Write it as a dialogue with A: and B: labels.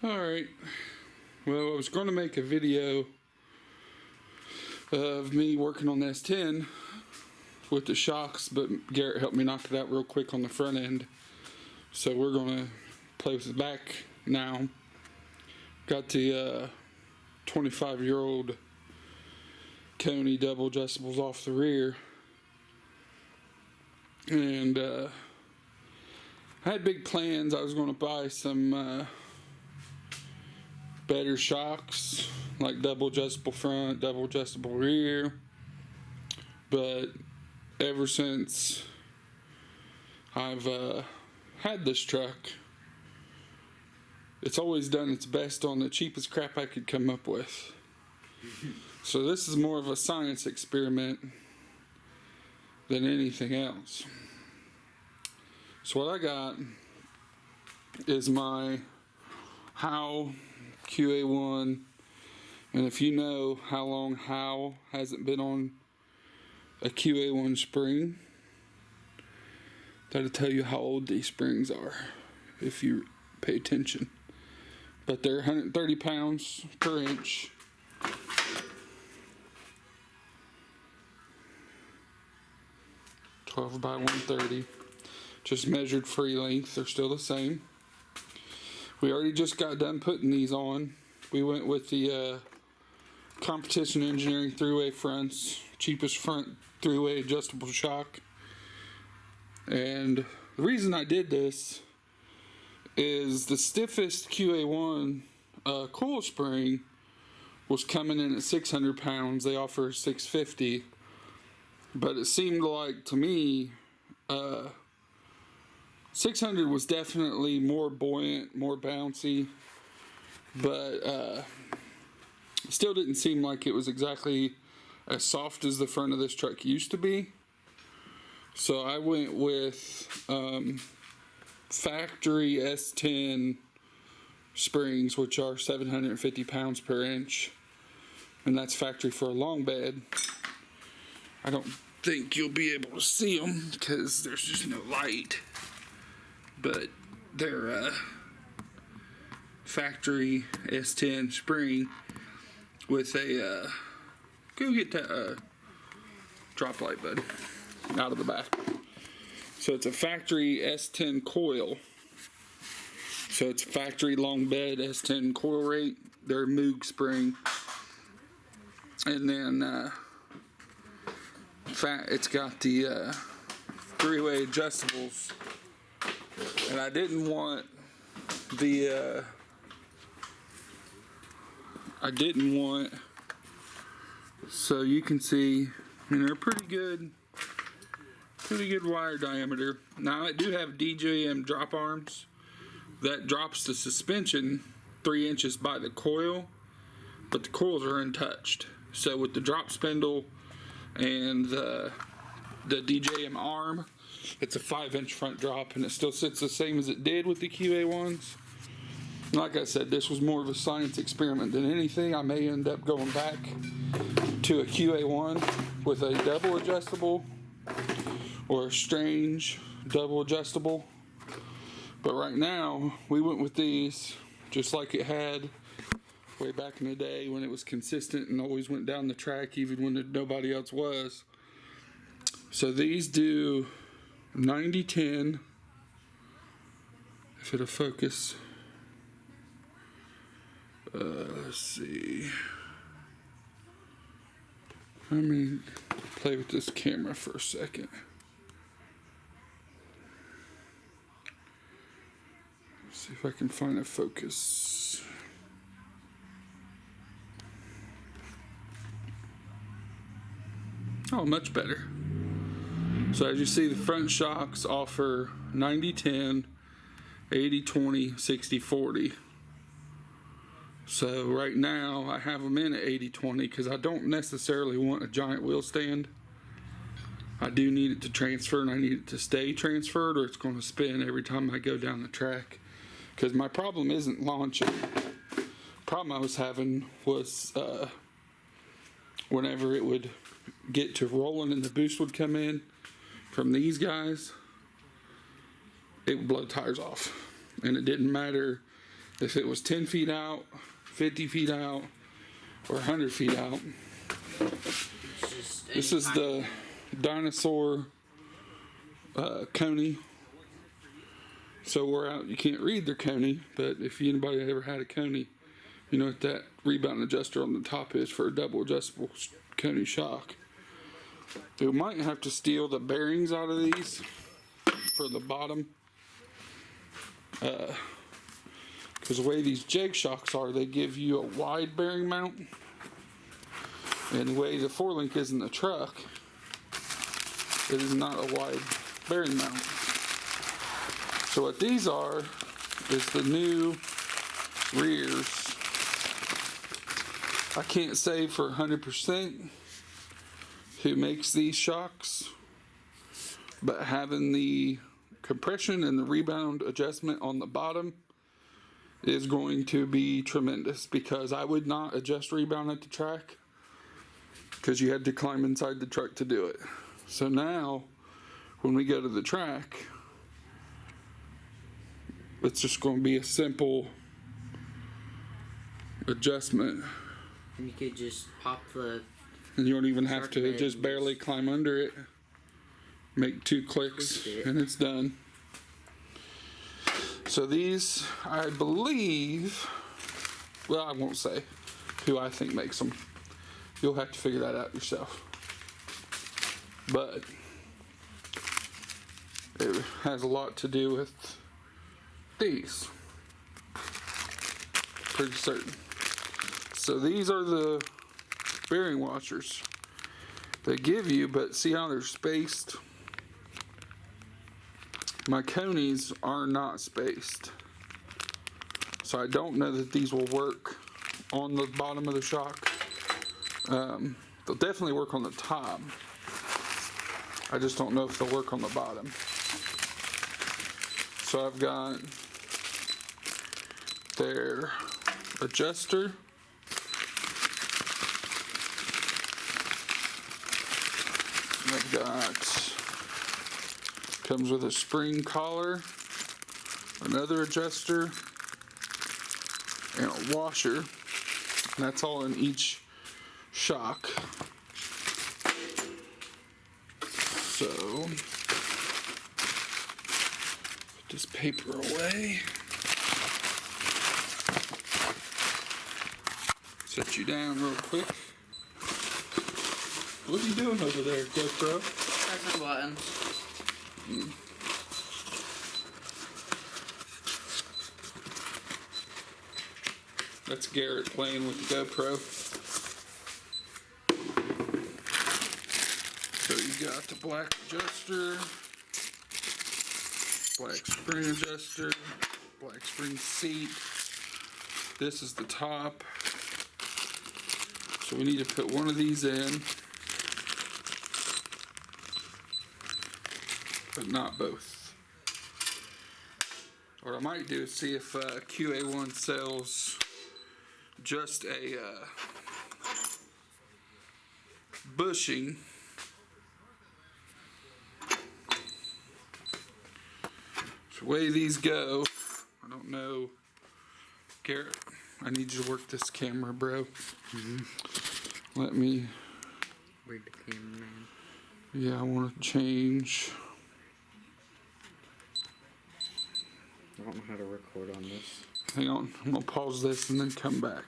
A: Alright, well, I was going to make a video of me working on the S10 with the shocks, but Garrett helped me knock it out real quick on the front end. So we're going to play with the back now. Got the 25-year-old Koni double adjustables off the rear. And I had big plans. I was going to buy some better shocks, like double adjustable front, double adjustable rear. But ever since I've had this truck, it's always done its best on the cheapest crap I could come up with. So this is more of a science experiment than anything else. So what I got is my Howe QA1, and if you know how long Howe hasn't been on a QA1 spring, that'll tell you how old these springs are if you pay attention. But they're 130 pounds per inch. (12 by 130). Just measured free length. They're still the same. We already just got done putting these on. We went with the Competition Engineering 3-way fronts, cheapest front 3-way adjustable shock. And the reason I did this is the stiffest QA1 coil spring was coming in at 600 pounds. They offer 650, but it seemed like to me 600 was definitely more buoyant, more bouncy, but still didn't seem like it was exactly as soft as the front of this truck used to be. So I went with factory S10 springs, which are 750 pounds per inch, and that's factory for a long bed. I don't think you'll be able to see them because there's just no light, but they're factory S10 spring with a go get that drop light, bud, out of the back. So it's a factory S10 coil. So it's factory long bed S10 coil rate. They're Moog spring, and then it's got the 3-way adjustables. And I didn't want the so you can see, I mean, they're pretty good wire diameter. Now I do have DJM drop arms that drops the suspension 3 inches by the coil, but the coils are untouched. So with the drop spindle and the DJM arm, it's a 5-inch front drop, and it still sits the same as it did with the QA1s. Like I said, this was more of a science experiment than anything. I may end up going back to a QA1 with a double adjustable or a strange double adjustable. But right now, we went with these just like it had way back in the day when it was consistent and always went down the track even when nobody else was. So these do 90-10, if it'll focus. Let's see. Let me play with this camera for a second. See if I can find a focus. Oh, much better. So as you see, the front shocks offer 90-10, 80-20, 60-40. So right now I have them in at 80-20 because I don't necessarily want a giant wheel stand. I do need it to transfer, and I need it to stay transferred, or it's going to spin every time I go down the track. Because my problem isn't launching. The problem I was having was whenever it would get to rolling and the boost would come in from these guys, it would blow tires off. And it didn't matter if it was 10 feet out, 50 feet out, or 100 feet out. This is the dinosaur Koni. So we're out, you can't read their Koni, but if anybody ever had a Koni, you know what that rebound adjuster on the top is for a double adjustable Koni shock. We might have to steal the bearings out of these for the bottom. Because the way these Jeg shocks are, they give you a wide bearing mount. And the way the 4-link is in the truck, it is not a wide bearing mount. So what these are is the new rears. I can't say for 100% who makes these shocks, but having the compression and the rebound adjustment on the bottom is going to be tremendous, because I would not adjust rebound at the track because you had to climb inside the truck to do it. So now when we go to the track, it's just going to be a simple adjustment.
B: You could just pop the...
A: And you don't even have to just barely climb under it. Make 2 clicks and it's done. So these, I believe, well, I won't say who I think makes them. You'll have to figure that out yourself. But it has a lot to do with these. Pretty certain. So these are the bearing washers they give you, but see how they're spaced? My Konis are not spaced. So I don't know that these will work on the bottom of the shock. They'll definitely work on the top. I just don't know if they'll work on the bottom. So I've got their adjuster. I've got, comes with a spring collar, another adjuster, and a washer. And that's all in each shock. So, put this paper away. Set you down real quick. What are you doing over there, GoPro?
B: Pressing buttons.
A: That's Garrett playing with the GoPro. So you got the black adjuster, black spring adjuster, black spring seat. This is the top. So we need to put one of these in, but not both. What I might do is see if QA1 sells just a bushing. So the way these go, I don't know. Garrett, I need you to work this camera, bro. Let me.
B: Where'd the cameraman?
A: Yeah, I want to change.
B: I don't know how to record on this.
A: Hang on, I'm gonna pause this and then come back.